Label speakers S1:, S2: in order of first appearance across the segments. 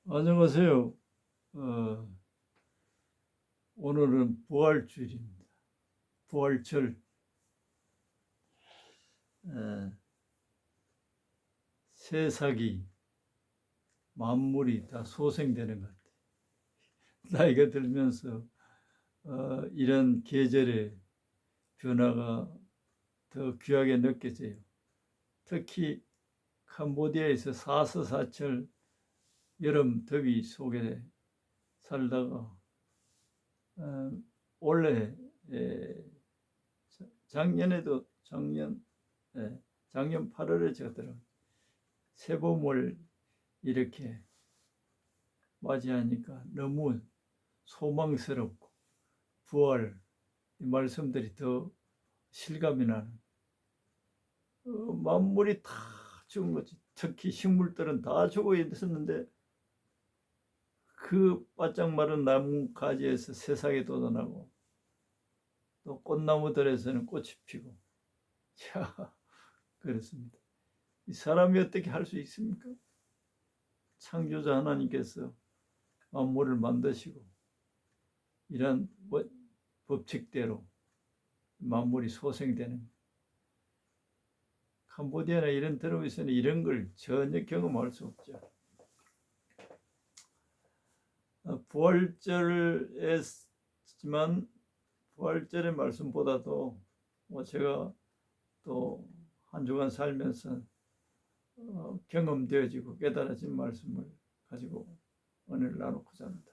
S1: 안녕하세요. 어, 오늘은 부활주일입니다. 부활절. 에, 새싹이 만물이 다 소생되는 것 같아요. 나이가 들면서 이런 계절의 변화가 더 귀하게 느껴져요. 특히 캄보디아에서 사서사철 여름 더위 속에 살다가 올해 작년에도 작년 8월에 제가 새봄을 이렇게 맞이하니까 너무 소망스럽고 부활 이 말씀들이 더 실감이 나는. 만물이 다 죽은 거지. 특히 식물들은 다 죽어 있었는데 그 바짝 마른 나무 가지에서 새싹이 돋아나고 또 꽃나무들에서는 꽃이 피고. 자, 그렇습니다. 이 사람이 어떻게 할 수 있습니까? 창조자 하나님께서 만물을 만드시고 이런 법칙대로 만물이 소생되는. 캄보디아나 이런 드럼에서는 이런 걸 전혀 경험할 수 없죠. 부활절에지만 부활절의 말씀보다도 제가 또 한 주간 살면서 경험되어지고 깨달아진 말씀을 가지고 오늘 나누고자 합니다.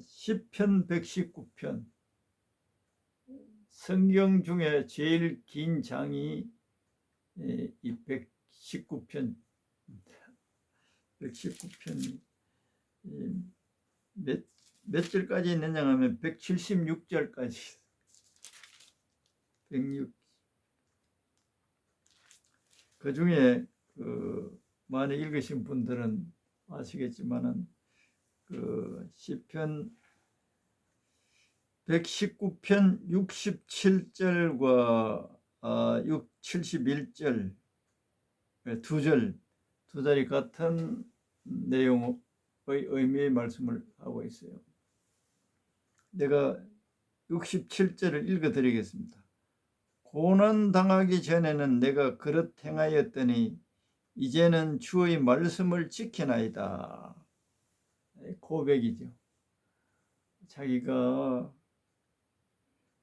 S1: 시편 119편, 성경 중에 제일 긴 장이 이 119편, 119편이 몇 절까지 있느냐 하면 176절까지. 106. 그 중에 많이 읽으신 분들은 아시겠지만은 시편 119편 67절과 71절 두 자리 같은 내용의 의미의 말씀을 하고 있어요. 내가 67절을 읽어드리겠습니다. 고난 당하기 전에는 내가 그릇 행하였더니 이제는 주의 말씀을 지키나이다. 고백이죠. 자기가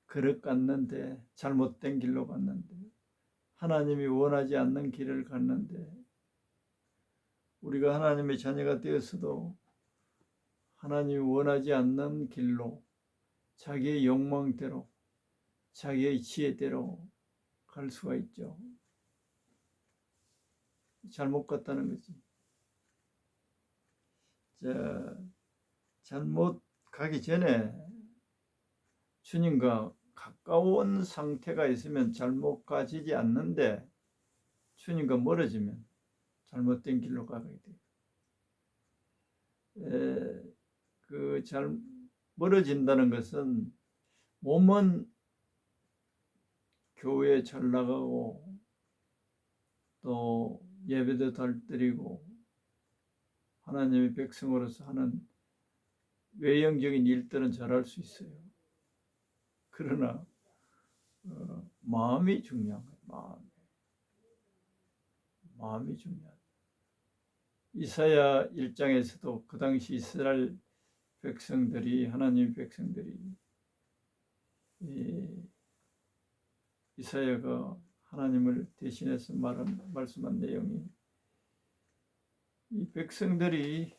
S1: 그릇 갔는데, 잘못된 길로 갔는데, 하나님이 원하지 않는 길을 갔는데, 우리가 하나님의 자녀가 되었어도 하나님이 원하지 않는 길로 자기의 욕망대로 자기의 지혜대로 갈 수가 있죠. 잘못 갔다는 거지. 잘못 가기 전에 주님과 가까운 상태가 있으면 잘못 가지지 않는데, 주님과 멀어지면 잘못된 길로 가게 돼요. 잘 멀어진다는 것은 몸은 교회에 잘 나가고 또 예배도 잘 드리고 하나님의 백성으로서 하는 외형적인 일들은 잘할 수 있어요. 그러나 마음이 중요한 거예요. 마음이 중요하다. 이사야 1장에서도 그 당시 이스라엘 백성들이, 하나님 백성들이, 이사야가 하나님을 대신해서 말씀한 내용이, 이 백성들이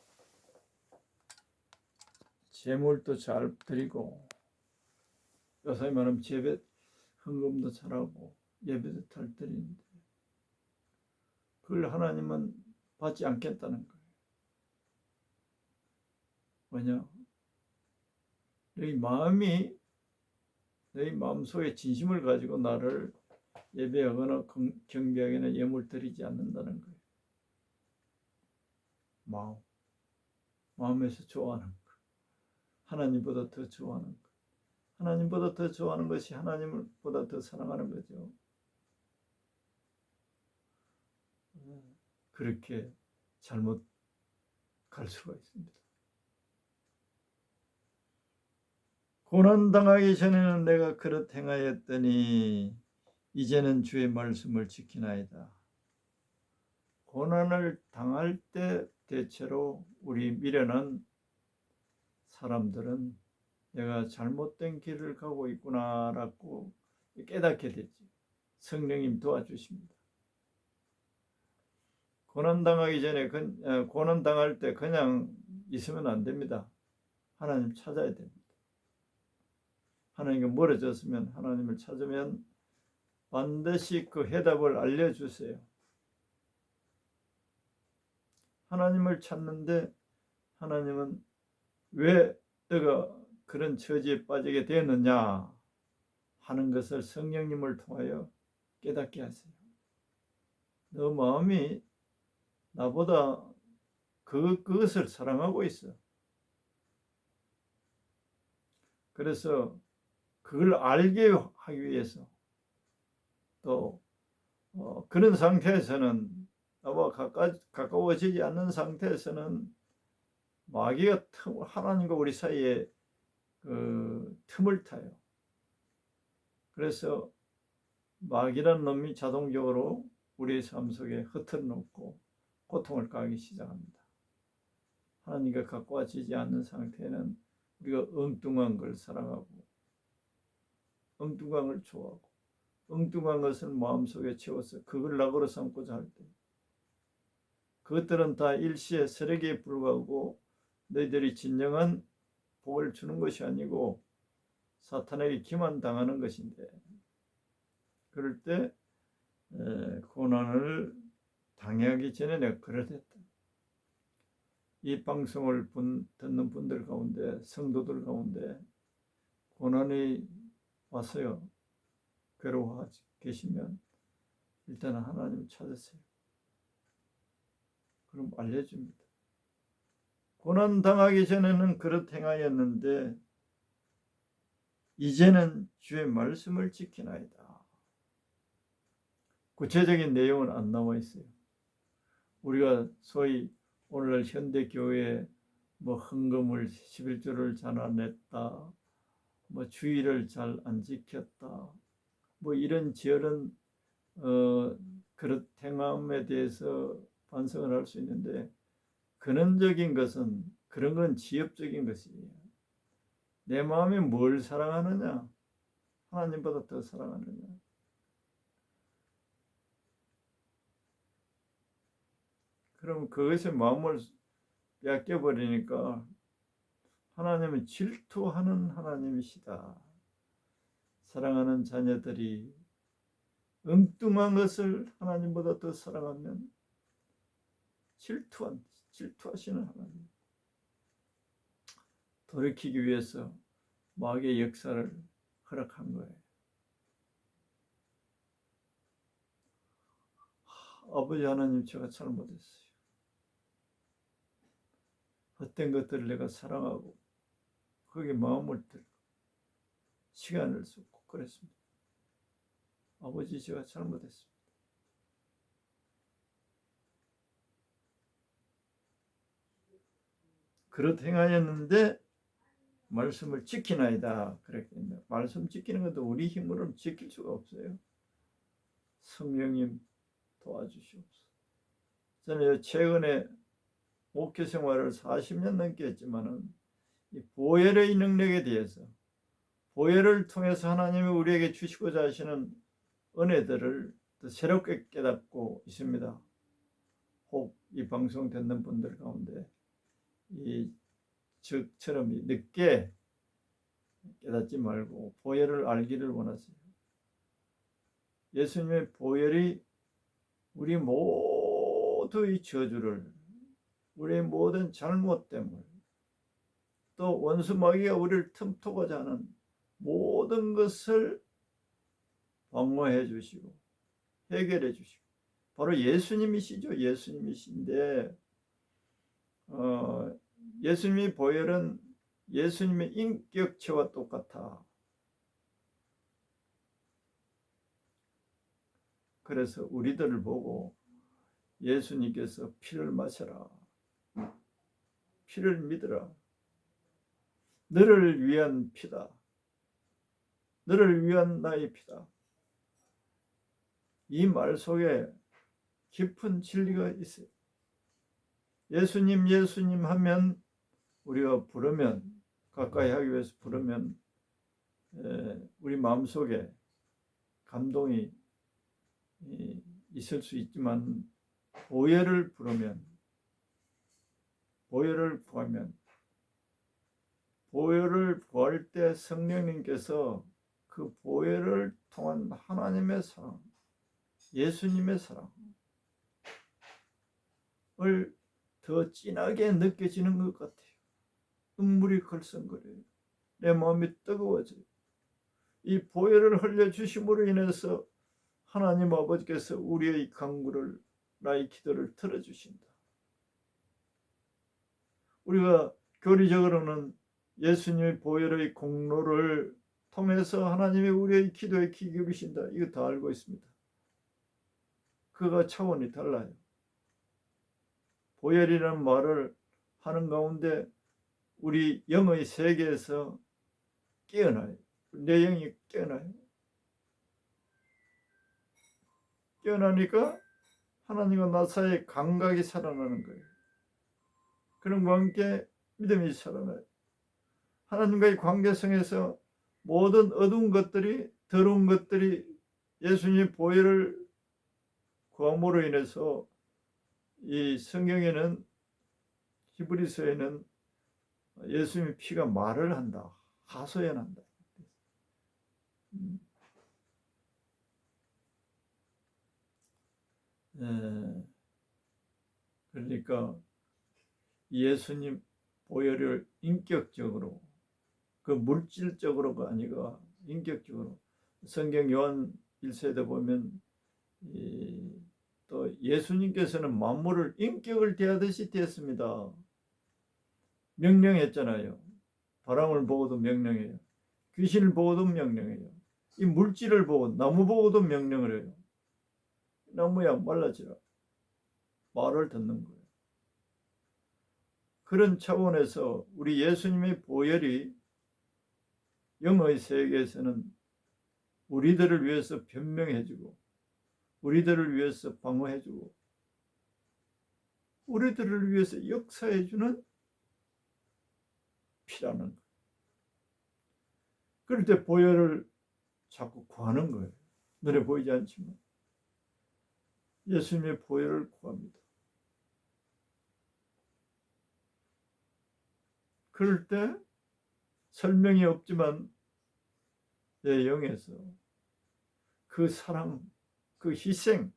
S1: 제물도 잘 드리고 요새 말하면 제배 헌금도 잘하고 예배도 잘 드리는데 그걸 하나님은 받지 않겠다는 거예요. 뭐냐? 너희 마음속에 진심을 가지고 나를 예배하거나 경배하거나 예물 드리지 않는다는 거예요. 마음에서 좋아하는 것, 하나님보다 더 좋아하는 것, 하나님보다 더 좋아하는 것이 하나님보다 더 사랑하는 거죠. 그렇게 잘못 갈 수가 있습니다. 고난당하기 전에는 내가 그릇 행하였더니 이제는 주의 말씀을 지키나이다. 고난을 당할 때 대체로 우리 미련한 사람들은 내가 잘못된 길을 가고 있구나라고 깨닫게 되지. 성령님 도와주십니다. 고난당하기 전에 고난당할 때 그냥 있으면 안 됩니다. 하나님 찾아야 됩니다. 하나님과 멀어졌으면 하나님을 찾으면 반드시 그 해답을 알려주세요. 하나님을 찾는데 하나님은 왜 너가 그런 처지에 빠지게 되었느냐 하는 것을 성령님을 통하여 깨닫게 하세요. 너 마음이 나보다 그것을 사랑하고 있어. 그래서 그걸 알게 하기 위해서 또 그런 상태에서는 나와 가까워지지 않는 상태에서는 마귀가 하나님과 우리 사이에 그 틈을 타요. 그래서 마귀란 놈이 자동적으로 우리의 삶 속에 흩어놓고 고통을 가하기 시작합니다. 하나님과 가까워지지 않는 상태에는 우리가 엉뚱한 걸 사랑하고 엉뚱한 걸 좋아하고 엉뚱한 것을 마음속에 채워서 그걸 낙으로 삼고자 할 때 그것들은 다 일시의 세력에 불과하고 너희들이 진정한 복을 주는 것이 아니고 사탄에게 기만당하는 것인데 그럴 때 고난을 당하기 전에 내가 그러했다. 이 방송을 듣는 분들 가운데 성도들 가운데 고난이 왔어요. 괴로워하고 계시면 일단 하나님을 찾으세요. 그럼 알려줍니다. 고난 당하기 전에는 그릇 행하였는데 이제는 주의 말씀을 지키나이다. 구체적인 내용은 안 나와 있어요. 우리가 소위 오늘날 현대교회에 뭐 헌금을 11조를 잘 안 냈다, 뭐 주의를 잘 안 지켰다, 뭐 이런 저런 그릇 행함에 대해서 반성을 할 수 있는데 근원적인 것은 그런 건 지엽적인 것이에요. 내 마음이 뭘 사랑하느냐? 하나님보다 더 사랑하느냐? 그럼 그것에 마음을 뺏겨버리니까 하나님은 질투하는 하나님이시다. 사랑하는 자녀들이 엉뚱한 것을 하나님보다 더 사랑하면 질투하시는 하나님. 돌이키기 위해서 마귀의 역사를 허락한 거예요. 아버지 하나님, 제가 잘못했어요. 헛된 것들을 내가 사랑하고 거기에 마음을 들고 시간을 쏟고 그랬습니다. 아버지, 제가 잘못했습니다. 그렇게 행하였는데 말씀을 지키나이다. 그랬겠네요. 말씀 지키는 것도 우리 힘으로는 지킬 수가 없어요. 성령님 도와주시옵소서. 저는 최근에 목회 생활을 40년 넘게 했지만은 이 보혈의 능력에 대해서 보혈을 통해서 하나님이 우리에게 주시고자 하시는 은혜들을 더 새롭게 깨닫고 있습니다. 혹 이 방송 듣는 분들 가운데 저처럼 늦게 깨닫지 말고 보혈을 알기를 원하세요. 예수님의 보혈이 우리 모두의 저주를, 우리의 모든 잘못됨을, 또 원수 마귀가 우리를 틈타고자 하는 모든 것을 방어해 주시고 해결해 주시고, 바로 예수님이시죠. 예수님이신데 예수님의 보혈은 예수님의 인격체와 똑같아. 그래서 우리들을 보고 예수님께서 피를 마셔라, 피를 믿으라. 너를 위한 피다. 너를 위한 나의 피다. 이 말 속에 깊은 진리가 있어요. 예수님 예수님 하면 우리가 부르면, 가까이 하기 위해서 부르면 우리 마음속에 감동이 있을 수 있지만, 보혈을 부르면, 보혈을 구하면, 보혈을 구할 때 성령님께서 그 보혈을 통한 하나님의 사랑, 예수님의 사랑을 더 진하게 느껴지는 것 같아요. 눈물이 걸성거려요. 내 마음이 뜨거워져요. 이 보혈을 흘려주심으로 인해서 하나님 아버지께서 우리의 간구를, 나의 기도를 들어주신다. 우리가 교리적으로는 예수님의 보혈의 공로를 통해서 하나님이 우리의 기도에 귀 기울이신다, 이거 다 알고 있습니다. 그가 차원이 달라요. 보혈이라는 말을 하는 가운데 우리 영의 세계에서 깨어나요. 내 영이 깨어나요. 깨어나니까 하나님과 나 사이에 감각이 살아나는 거예요. 그런 관계, 믿음이 살아나요. 하나님과의 관계성에서 모든 어두운 것들이, 더러운 것들이 예수님의 보혈을 구함으로 인해서, 이 성경에는, 히브리서에는 예수님의 피가 말을 한다, 하소연한다. 그러니까 예수님 보혈을 인격적으로, 그 물질적으로가 아니라 인격적으로, 성경 요한 1서에도 보면 또 예수님께서는 만물을 인격을 대하듯이 대했습니다. 명령했잖아요. 바람을 보고도 명령해요. 귀신을 보고도 명령해요. 이 물질을 보고, 나무 보고도 명령을 해요. 나무야 말라지라. 말을 듣는 거예요. 그런 차원에서 우리 예수님의 보혈이 영의 세계에서는 우리들을 위해서 변명해주고, 우리들을 위해서 방어해주고, 우리들을 위해서 역사해주는 피라는 거예요. 그럴 때 보혈을 자꾸 구하는 거예요. 눈에 보이지 않지만 예수님의 보혈을 구합니다. 그럴 때 설명이 없지만 내 영에서 그 사랑, 그 희생,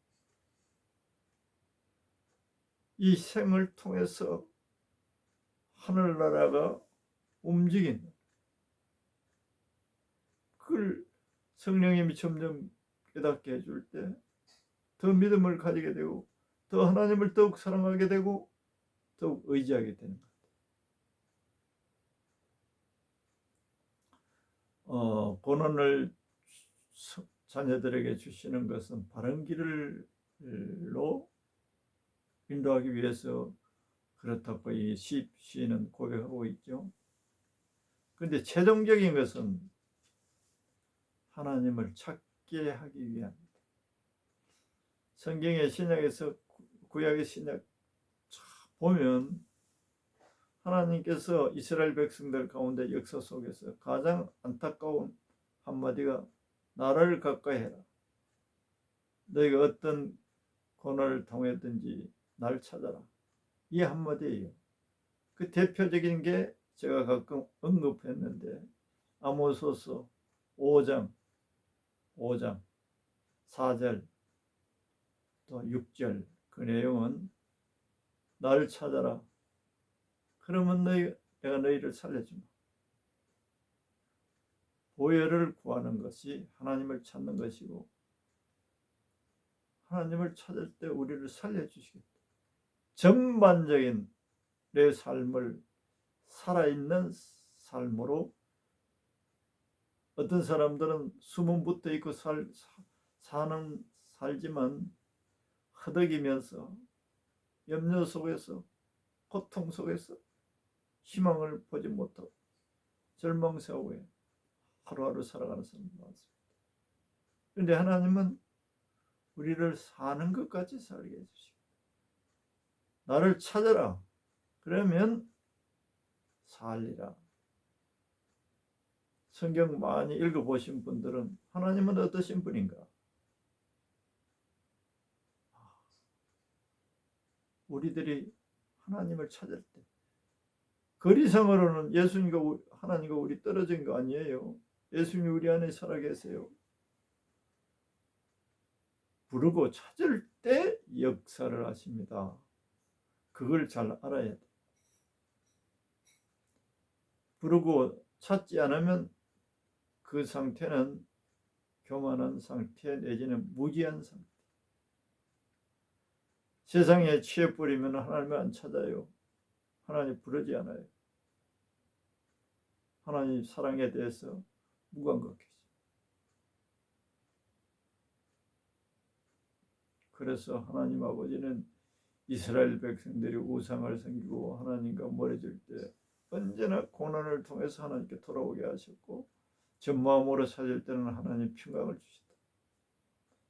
S1: 이 생을 통해서 하늘나라가 움직인다. 그걸 성령님이 점점 깨닫게 해줄 때 더 믿음을 가지게 되고, 더 하나님을 더욱 사랑하게 되고, 더욱 의지하게 되는 것. 고난을 자녀들에게 주시는 것은 바른 길로 인도하기 위해서 그렇다고 이 시인은 고백하고 있죠. 그런데 최종적인 것은 하나님을 찾게 하기 위한, 성경의 신약에서 구약의 신약 보면 하나님께서 이스라엘 백성들 가운데 역사 속에서 가장 안타까운 한마디가 나를 가까이 해라. 너희가 어떤 고난을 통했든지 날 찾아라. 이 한마디예요. 그 대표적인 게 제가 가끔 언급했는데, 아모스서 5장 4절 또 6절, 그 내용은 나를 찾아라. 그러면 내가 너희를 살려주마. 보혈을 구하는 것이 하나님을 찾는 것이고, 하나님을 찾을 때 우리를 살려주시겠다. 전반적인 내 삶을 살아있는 삶으로, 어떤 사람들은 숨은 붙어 있고 살지만 허덕이면서 염려 속에서, 고통 속에서 희망을 보지 못하고 절망 속에 하루하루 살아가는 사람이 많습니다. 그런데 하나님은 우리를 사는 것까지 살게 해주시고, 나를 찾아라 그러면 살리라. 성경 많이 읽어보신 분들은 하나님은 어떠신 분인가? 우리들이 하나님을 찾을 때, 거리상으로는 예수님과 하나님과 우리 떨어진 거 아니에요. 예수님이 우리 안에 살아계세요. 부르고 찾을 때 역사를 하십니다. 그걸 잘 알아야 돼. 부르고 찾지 않으면 그 상태는 교만한 상태 내지는 무기한 상태. 세상에 취해 버리면 하나님을 안 찾아요. 하나님 부르지 않아요. 하나님 사랑에 대해서 무감각해져. 그래서 하나님 아버지는 이스라엘 백성들이 우상을 섬기고 하나님과 멀어질 때 언제나 고난을 통해서 하나님께 돌아오게 하셨고, 전 마음으로 찾을 때는 하나님 평강을 주시다.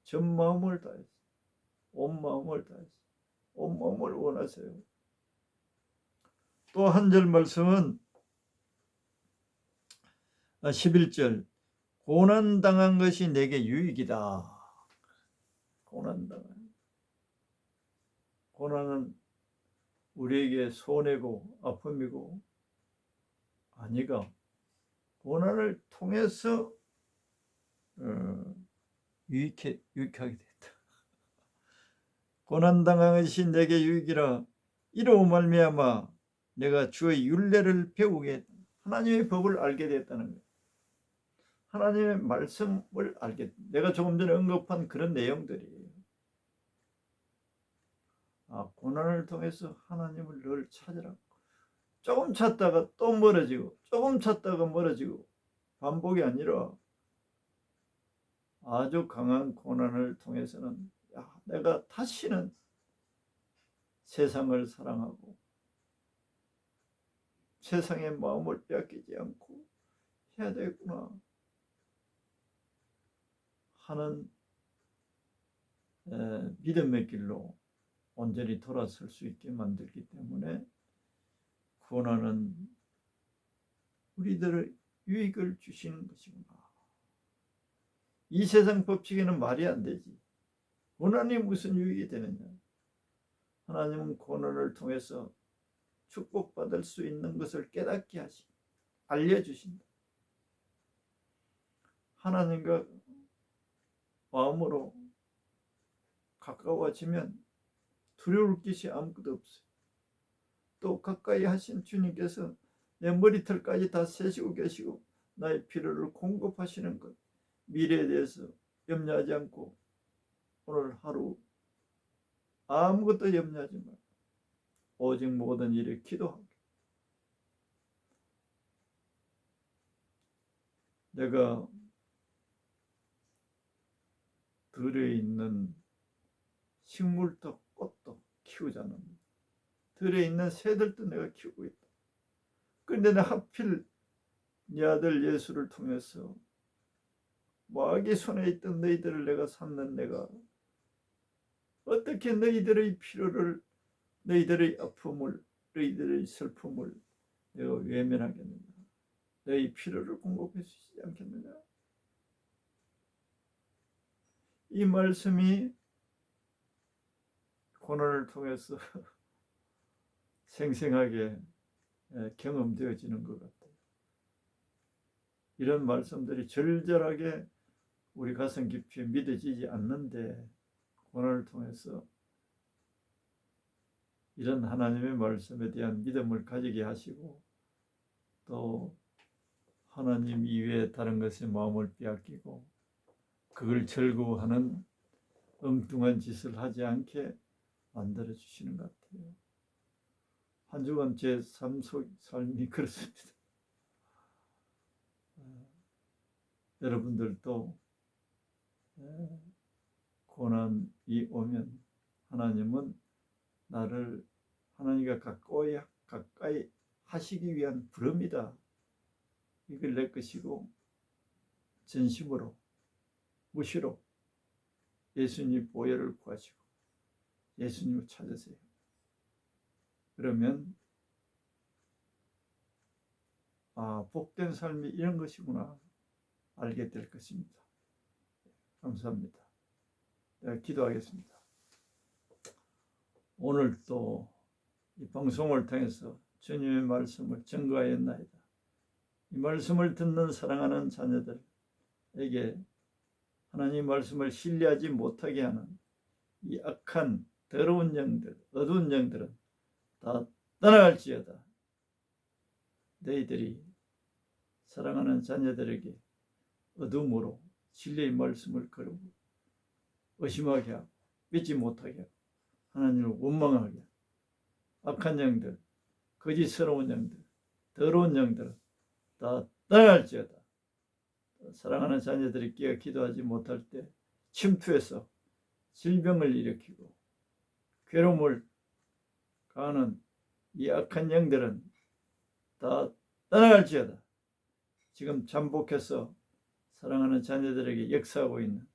S1: 전 마음을 다해서, 온 마음을 다해서, 온 마음을 원하세요. 또 한 절 말씀은 11절, 고난당한 것이 내게 유익이다. 고난은 우리에게 손해고 아픔이고 아니가, 고난을 통해서 유익하게 됐다. 고난당한 것이 내게 유익이라. 이로 말미암아 내가 주의 율례를 배우게, 하나님의 법을 알게 됐다는 거예요. 하나님의 말씀을 알게, 내가 조금 전에 언급한 그런 내용들이에요. 고난을 통해서 하나님을 늘 찾으라. 조금 찾다가 또 멀어지고, 조금 찾다가 멀어지고, 반복이 아니라 아주 강한 고난을 통해서는 내가 다시는 세상을 사랑하고 세상의 마음을 빼앗기지 않고 해야 되겠구나 하는 믿음의 길로 온전히 돌아설 수 있게 만들기 때문에, 고난은 우리들의 유익을 주시는 것이구나. 이 세상 법칙에는 말이 안 되지. 고난이 무슨 유익이 되느냐. 하나님은 고난을 통해서 축복받을 수 있는 것을 깨닫게 하시고 알려주신다. 하나님과 마음으로 가까워지면 두려울 것이 아무것도 없어요. 또 가까이 하신 주님께서 내 머리털까지 다 세시고 계시고 나의 필요를 공급하시는 것, 미래에 대해서 염려하지 않고 오늘 하루 아무것도 염려하지 말고 오직 모든 일에 기도하고, 내가 들에 있는 식물도 꽃도 키우잖아. 들에 있는 새들도 내가 키우고 있다. 그런데 나 하필 네 아들 예수를 통해서 마귀 손에 있던 너희들을 내가 삼는 내가 어떻게 너희들의 필요를, 너희들의 아픔을, 너희들의 슬픔을 내가 외면하겠느냐. 너희 필요를 공급해 주시지 않겠느냐. 이 말씀이 고난을 통해서 생생하게 경험되어지는 것 같아요. 이런 말씀들이 절절하게 우리 가슴 깊이 믿어지지 않는데, 고난을 통해서 이런 하나님의 말씀에 대한 믿음을 가지게 하시고, 또 하나님 이외에 다른 것에 마음을 빼앗기고 그걸 즐거워하는 엉뚱한 짓을 하지 않게 만들어 주시는 것 같아요. 한 주간 제 삶이 그렇습니다. 여러분들도 고난이 오면 하나님은 나를, 하나님과 가까이 하시기 위한 부름이다. 이걸 내 것이고 전심으로 무시로 예수님 보혈을 구하시고 예수님을 찾으세요. 그러면 복된 삶이 이런 것이구나 알게 될 것입니다. 감사합니다. 내가 기도하겠습니다. 오늘 또 이 방송을 통해서 주님의 말씀을 증거하였나이다. 이 말씀을 듣는 사랑하는 자녀들에게 하나님 말씀을 신뢰하지 못하게 하는 이 악한 더러운 영들, 어두운 영들은 다 떠나갈지어다. 너희들이 사랑하는 자녀들에게 어둠으로 진리의 말씀을 걸고 의심하게 하고 믿지 못하게 하고 하나님을 원망하게 하고 악한 영들, 거짓스러운 영들, 더러운 영들은 다 떠나갈지어다. 사랑하는 자녀들이 끼어 기도하지 못할 때 침투해서 질병을 일으키고 괴로움을 가하는 이 악한 영들은 다 떠나갈지어다. 지금 잠복해서 사랑하는 자녀들에게 역사하고 있는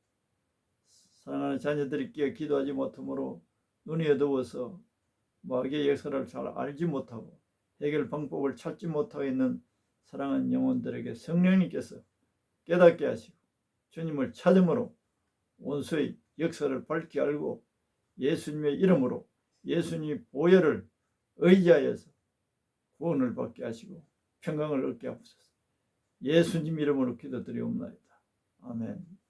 S1: 사랑하는 자녀들이 끼어 기도하지 못하므로 눈이 어두워서 마귀의 역사를 잘 알지 못하고 해결 방법을 찾지 못하고 있는 사랑하는 영혼들에게 성령님께서 깨닫게 하시고 주님을 찾음으로 원수의 역사를 밝히 알고 예수님의 이름으로 예수님의 보혈을 의지하여서 구원을 받게 하시고 평강을 얻게 하옵소서. 예수님 이름으로 기도드리옵나이다. 아멘.